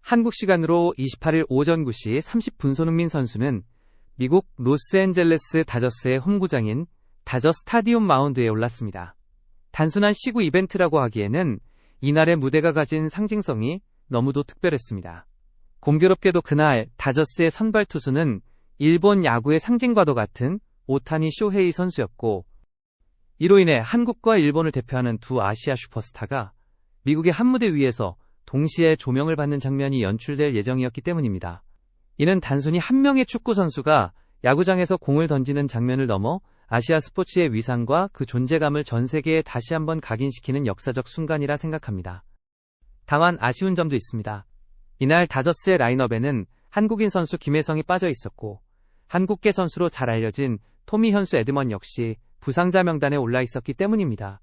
한국 시간으로 28일 오전 9시 30분 손흥민 선수는 미국 로스앤젤레스 다저스의 홈구장인 다저 스타디움 마운드에 올랐습니다. 단순한 시구 이벤트라고 하기에는 이날의 무대가 가진 상징성이 너무도 특별했습니다. 공교롭게도 그날 다저스의 선발 투수는 일본 야구의 상징과도 같은 오타니 쇼헤이 선수였고, 이로 인해 한국과 일본을 대표하는 두 아시아 슈퍼스타가 미국의 한 무대 위에서 동시에 조명을 받는 장면이 연출될 예정이었기 때문입니다. 이는 단순히 한 명의 축구 선수가 야구장에서 공을 던지는 장면을 넘어 아시아 스포츠의 위상과 그 존재감을 전 세계에 다시 한번 각인시키는 역사적 순간이라 생각합니다. 다만 아쉬운 점도 있습니다. 이날 다저스의 라인업에는 한국인 선수 김혜성이 빠져 있었고, 한국계 선수로 잘 알려진 토미 현수 에드먼 역시 부상자 명단에 올라 있었기 때문입니다.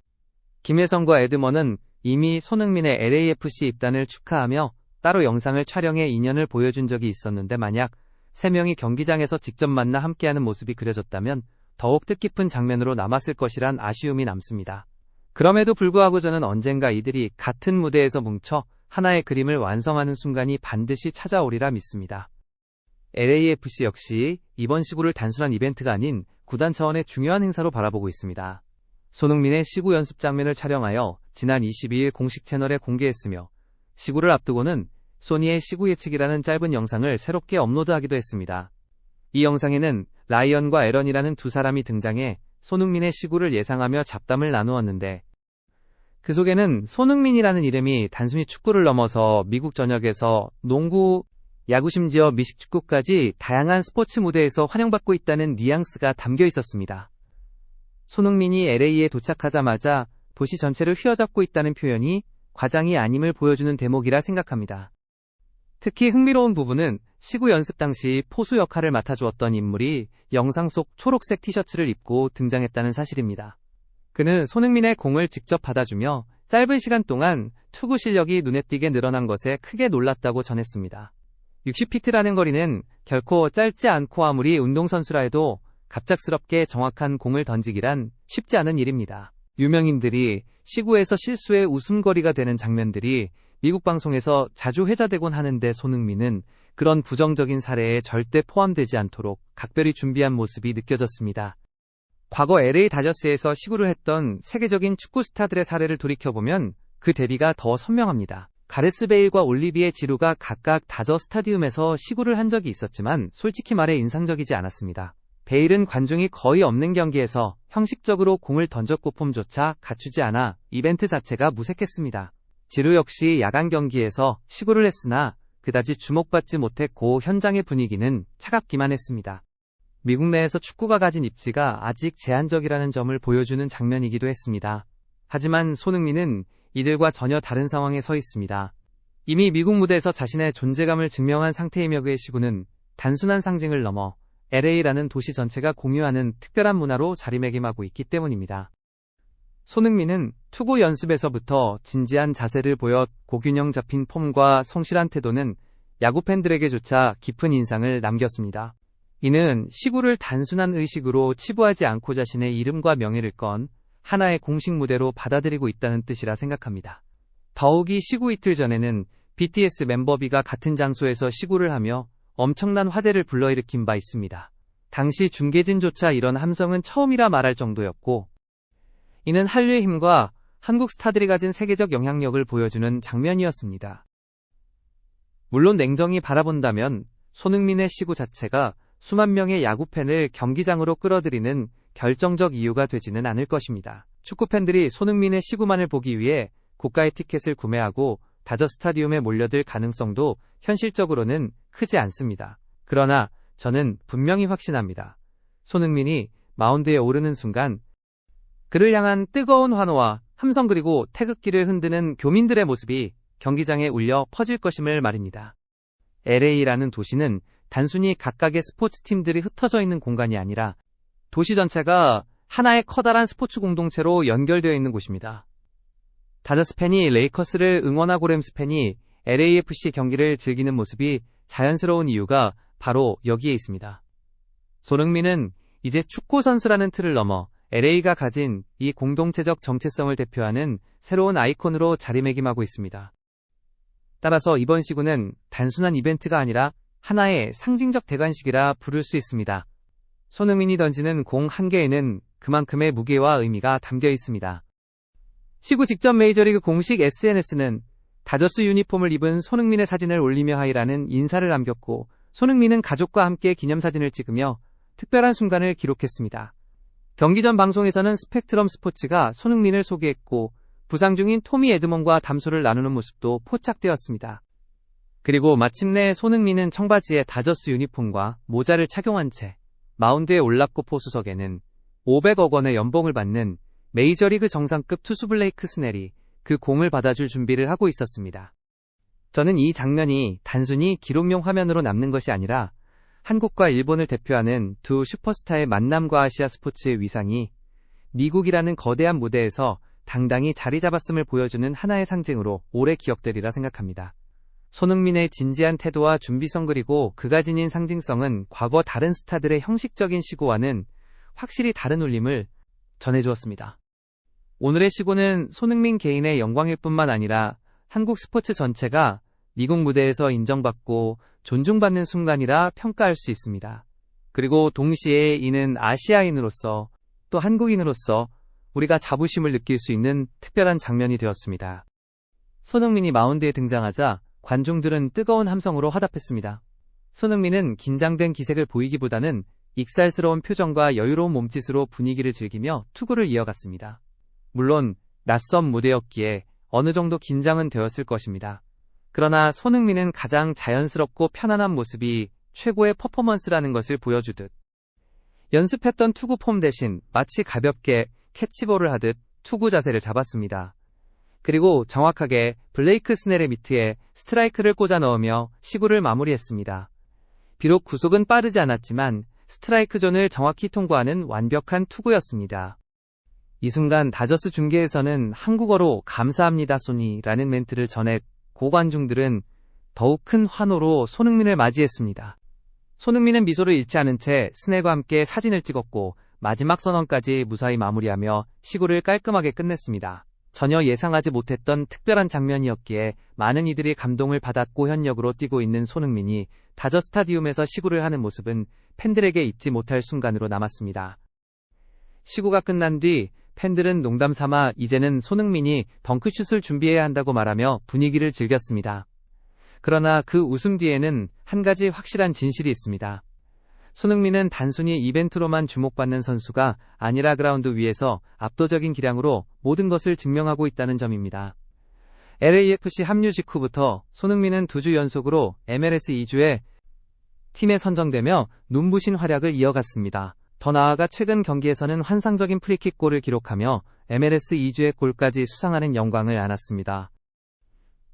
김혜성과 에드먼은 이미 손흥민의 LAFC 입단을 축하하며 따로 영상을 촬영해 인연을 보여준 적이 있었는데, 만약 3명이 경기장에서 직접 만나 함께하는 모습이 그려졌다면 더욱 뜻깊은 장면으로 남았을 것이란 아쉬움이 남습니다. 그럼에도 불구하고 저는 언젠가 이들이 같은 무대에서 뭉쳐 하나의 그림을 완성하는 순간이 반드시 찾아오리라 믿습니다. LAFC 역시 이번 시구를 단순한 이벤트가 아닌 구단 차원의 중요한 행사로 바라보고 있습니다. 손흥민의 시구 연습 장면을 촬영하여 지난 22일 공식 채널에 공개했으며, 시구를 앞두고는 소니의 시구 예측이라는 짧은 영상을 새롭게 업로드하기도 했습니다. 이 영상에는 라이언과 에런이라는 두 사람이 등장해 손흥민의 시구를 예상하며 잡담을 나누었는데, 그 속에는 손흥민이라는 이름이 단순히 축구를 넘어서 미국 전역에서 농구, 야구, 심지어 미식축구까지 다양한 스포츠 무대에서 환영받고 있다는 뉘앙스가 담겨 있었습니다. 손흥민이 LA에 도착하자마자 도시 전체를 휘어잡고 있다는 표현이 과장이 아님을 보여주는 대목이라 생각합니다. 특히 흥미로운 부분은 시구 연습 당시 포수 역할을 맡아주었던 인물이 영상 속 초록색 티셔츠를 입고 등장했다는 사실입니다. 그는 손흥민의 공을 직접 받아주며 짧은 시간 동안 투구 실력이 눈에 띄게 늘어난 것에 크게 놀랐다고 전했습니다. 60피트라는 거리는 결코 짧지 않고 아무리 운동선수라 해도 갑작스럽게 정확한 공을 던지기란 쉽지 않은 일입니다. 유명인들이 시구에서 실수해 웃음거리가 되는 장면들이 미국 방송에서 자주 회자되곤 하는데, 손흥민은 그런 부정적인 사례에 절대 포함되지 않도록 각별히 준비한 모습이 느껴졌습니다. 과거 LA 다저스에서 시구를 했던 세계적인 축구 스타들의 사례를 돌이켜보면 그 대비가 더 선명합니다. 가레스 베일과 올리비에 지루가 각각 다저 스타디움에서 시구를 한 적이 있었지만 솔직히 말해 인상적이지 않았습니다. 베일은 관중이 거의 없는 경기에서 형식적으로 공을 던졌고 폼조차 갖추지 않아 이벤트 자체가 무색했습니다. 지루 역시 야간 경기에서 시구를 했으나 그다지 주목받지 못했고 현장의 분위기는 차갑기만 했습니다. 미국 내에서 축구가 가진 입지가 아직 제한적이라는 점을 보여주는 장면이기도 했습니다. 하지만 손흥민은 이들과 전혀 다른 상황에 서 있습니다. 이미 미국 무대에서 자신의 존재감을 증명한 상태이며, 그의 시구는 단순한 상징을 넘어 LA라는 도시 전체가 공유하는 특별한 문화로 자리매김하고 있기 때문입니다. 손흥민은 투구 연습에서부터 진지한 자세를 보여 고균형 잡힌 폼과 성실한 태도는 야구 팬들에게조차 깊은 인상을 남겼습니다. 이는 시구를 단순한 의식으로 치부하지 않고 자신의 이름과 명예를 건 하나의 공식 무대로 받아들이고 있다는 뜻이라 생각합니다. 더욱이 시구 이틀 전에는 BTS 멤버 B가 같은 장소에서 시구를 하며 엄청난 화제를 불러일으킨 바 있습니다. 당시 중계진조차 이런 함성은 처음이라 말할 정도였고, 이는 한류의 힘과 한국 스타들이 가진 세계적 영향력을 보여주는 장면이었습니다. 물론 냉정히 바라본다면 손흥민의 시구 자체가 수만 명의 야구 팬을 경기장으로 끌어들이는 결정적 이유가 되지는 않을 것입니다. 축구 팬들이 손흥민의 시구만을 보기 위해 고가의 티켓을 구매하고 다저 스타디움에 몰려들 가능성도 현실적으로는 크지 않습니다. 그러나 저는 분명히 확신합니다. 손흥민이 마운드에 오르는 순간 그를 향한 뜨거운 환호와 함성, 그리고 태극기를 흔드는 교민들의 모습이 경기장에 울려 퍼질 것임을 말입니다. LA라는 도시는 단순히 각각의 스포츠 팀들이 흩어져 있는 공간이 아니라 도시 전체가 하나의 커다란 스포츠 공동체로 연결되어 있는 곳입니다. 다저스 팬이 레이커스를 응원하고 램스 팬이 LAFC 경기를 즐기는 모습이 자연스러운 이유가 바로 여기에 있습니다. 손흥민은 이제 축구 선수라는 틀을 넘어 LA가 가진 이 공동체적 정체성을 대표하는 새로운 아이콘으로 자리매김하고 있습니다. 따라서 이번 시구는 단순한 이벤트가 아니라 하나의 상징적 대관식이라 부를 수 있습니다. 손흥민이 던지는 공 한 개에는 그만큼의 무게와 의미가 담겨 있습니다. 시구 직전 메이저리그 공식 SNS는 다저스 유니폼을 입은 손흥민의 사진을 올리며 하이라는 인사를 남겼고, 손흥민은 가족과 함께 기념사진을 찍으며 특별한 순간을 기록했습니다. 경기 전 방송에서는 스펙트럼 스포츠가 손흥민을 소개했고, 부상 중인 토미 에드먼과 담소를 나누는 모습도 포착되었습니다. 그리고 마침내 손흥민은 청바지에 다저스 유니폼과 모자를 착용한 채 마운드에 올랐고, 포수석에는 500억 원의 연봉을 받는 메이저리그 정상급 투수 블레이크 스넬이 그 공을 받아줄 준비를 하고 있었습니다. 저는 이 장면이 단순히 기록용 화면으로 남는 것이 아니라 한국과 일본을 대표하는 두 슈퍼스타의 만남과 아시아 스포츠의 위상이 미국이라는 거대한 무대에서 당당히 자리 잡았음을 보여주는 하나의 상징으로 오래 기억되리라 생각합니다. 손흥민의 진지한 태도와 준비성, 그리고 그가 지닌 상징성은 과거 다른 스타들의 형식적인 시구와는 확실히 다른 울림을 전해주었습니다. 오늘의 시구는 손흥민 개인의 영광일 뿐만 아니라 한국 스포츠 전체가 미국 무대에서 인정받고 존중받는 순간이라 평가할 수 있습니다. 그리고 동시에 이는 아시아인으로서, 또 한국인으로서 우리가 자부심을 느낄 수 있는 특별한 장면이 되었습니다. 손흥민이 마운드에 등장하자 관중들은 뜨거운 함성으로 화답했습니다. 손흥민은 긴장된 기색을 보이기보다는 익살스러운 표정과 여유로운 몸짓으로 분위기를 즐기며 투구를 이어갔습니다. 물론 낯선 무대였기에 어느 정도 긴장은 되었을 것입니다. 그러나 손흥민은 가장 자연스럽고 편안한 모습이 최고의 퍼포먼스라는 것을 보여주듯, 연습했던 투구 폼 대신 마치 가볍게 캐치볼을 하듯 투구 자세를 잡았습니다. 그리고 정확하게 블레이크 스넬의 미트에 스트라이크를 꽂아 넣으며 시구를 마무리했습니다. 비록 구속은 빠르지 않았지만 스트라이크 존을 정확히 통과하는 완벽한 투구였습니다. 이 순간 다저스 중계에서는 한국어로 감사합니다 소니라는 멘트를 전해 고관중들은 더욱 큰 환호로 손흥민을 맞이했습니다. 손흥민은 미소를 잃지 않은 채 스넬과 함께 사진을 찍었고, 마지막 선언까지 무사히 마무리하며 시구를 깔끔하게 끝냈습니다. 전혀 예상하지 못했던 특별한 장면이었기에 많은 이들이 감동을 받았고, 현역으로 뛰고 있는 손흥민이 다저 스타디움에서 시구를 하는 모습은 팬들에게 잊지 못할 순간으로 남았습니다. 시구가 끝난 뒤 팬들은 농담 삼아 이제는 손흥민이 덩크슛을 준비해야 한다고 말하며 분위기를 즐겼습니다. 그러나 그 웃음 뒤에는 한 가지 확실한 진실이 있습니다. 손흥민은 단순히 이벤트로만 주목받는 선수가 아니라 그라운드 위에서 압도적인 기량으로 모든 것을 증명하고 있다는 점입니다. LAFC 합류 직후부터 손흥민은 2주 연속으로 MLS 2주에 팀에 선정되며 눈부신 활약을 이어갔습니다. 더 나아가 최근 경기에서는 환상적인 프리킥 골을 기록하며 MLS 2주의 골까지 수상하는 영광을 안았습니다.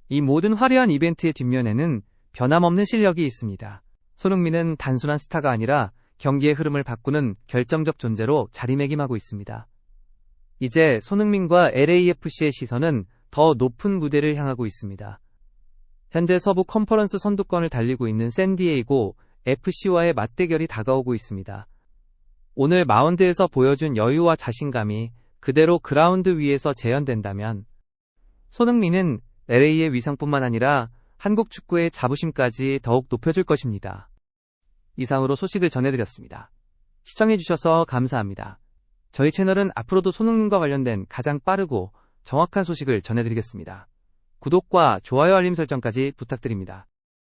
이 모든 화려한 이벤트의 뒷면에는 변함없는 실력이 있습니다. 손흥민은 단순한 스타가 아니라 경기의 흐름을 바꾸는 결정적 존재로 자리매김하고 있습니다. 이제 손흥민과 LAFC의 시선은 더 높은 무대를 향하고 있습니다. 현재 서부 컨퍼런스 선두권을 달리고 있는 샌디에이고 FC와의 맞대결이 다가오고 있습니다. 오늘 마운드에서 보여준 여유와 자신감이 그대로 그라운드 위에서 재현된다면 손흥민은 LA의 위상뿐만 아니라 한국 축구의 자부심까지 더욱 높여줄 것입니다. 이상으로 소식을 전해드렸습니다. 시청해주셔서 감사합니다. 저희 채널은 앞으로도 손흥민과 관련된 가장 빠르고 정확한 소식을 전해드리겠습니다. 구독과 좋아요 알림 설정까지 부탁드립니다.